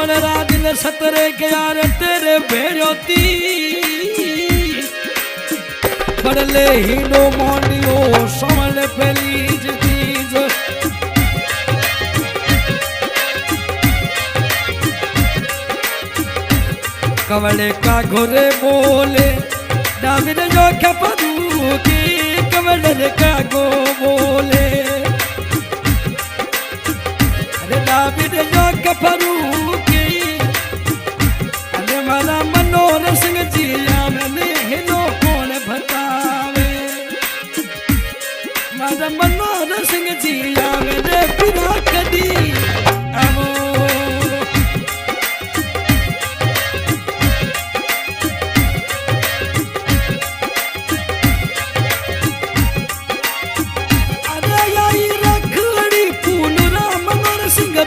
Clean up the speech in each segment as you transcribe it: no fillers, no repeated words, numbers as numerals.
सोलरा दिन सतरे के यार तेरे भेड़ोती बड़ले ही नो मोनियो समल फलीज तीज कवड़े का घोरे बोले दाविद जो खपदू की कवड़े का गो बोले अरे दाविद जो खपदू की अरे मारा मनोहर सिंह जिया मैंने हिनो कौन बतावे मारा मनोहर सिंह जिया मैंने बिना कदी अमो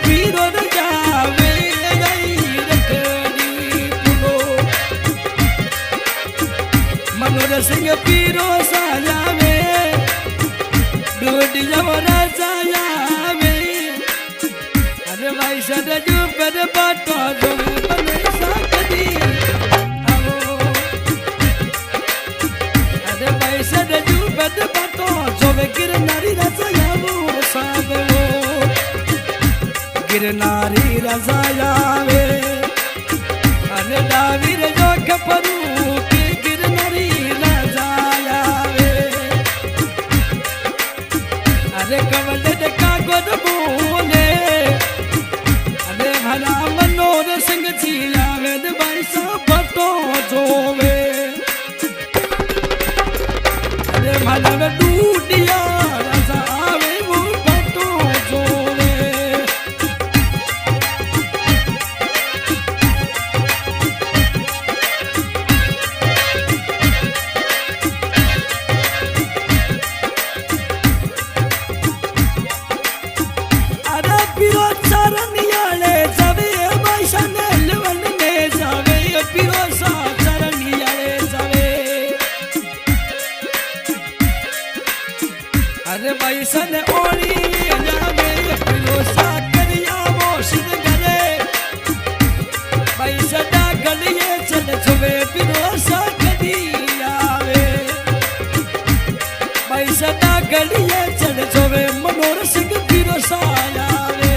पीरो जावे मनोहर सिंह पीरो साजावे डोडी जवरा साजावे अरे भाई सदा जो पर बाटो जो बने साकदी अरे भाई सदा जो पर बाटो जो गिरनारी रसायावो साबो गिरनारी रसायावे अरे दावीर जो खपरू की गिरनारी रसायावे अरे कवले का गोद बोले अरे भला मनोहर सिंह जियावे भाई सा पटो जोवे अरे भला डूडिया रसावे वो पटो जोवे अरे भाई सन ओली जावे पिलोसा करिया मोशन करे भाई सदा गलिए चल छुवे पिलोसा कदी आवे भाई सदा गलिए चल छुवे मनोहर सिंह पिलोसा आवे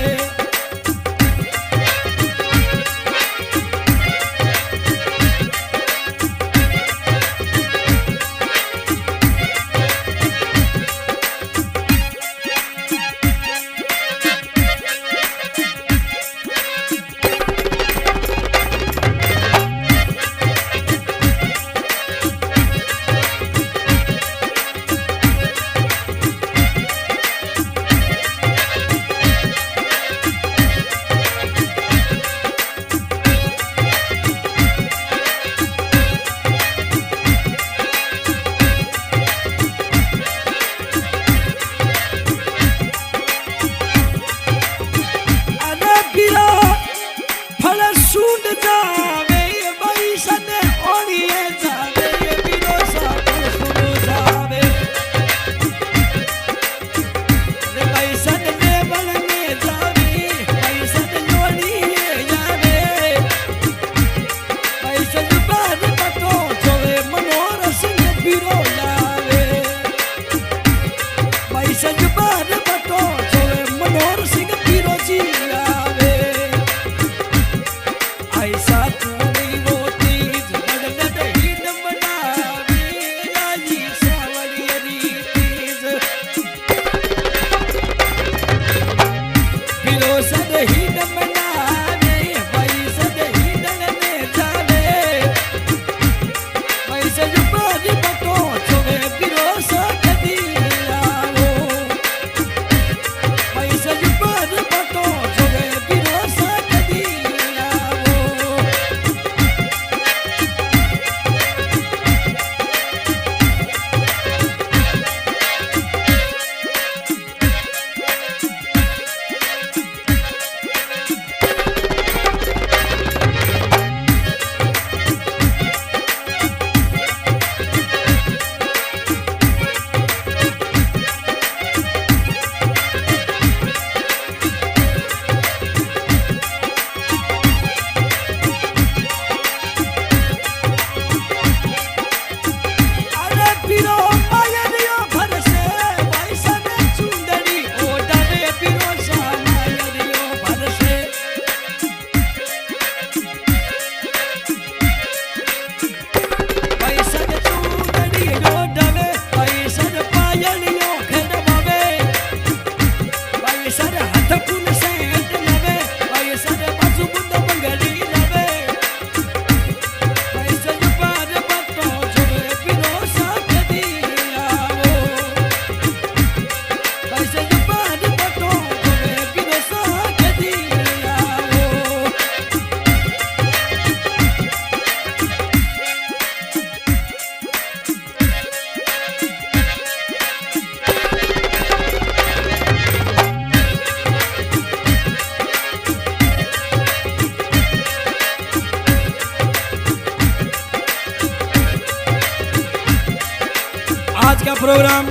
प्रोग्राम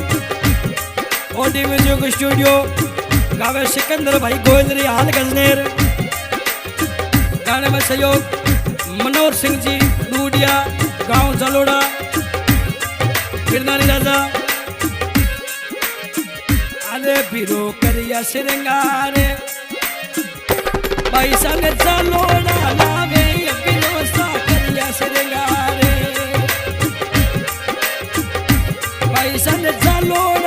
ओडी म्यूजिक स्टूडियो गावे सिकंदर भाई गोयलरी हाल गजनेर। गाने में सहयोग मनोहर सिंह जी डूडिया गांव जलोड़ा गिरनारी राजा। अरे बिरो करिया श्रृंगारे भाई संग जलोड़ा लावे बिरो सा करिया श्रृंगारे भाई संग जलोड़ा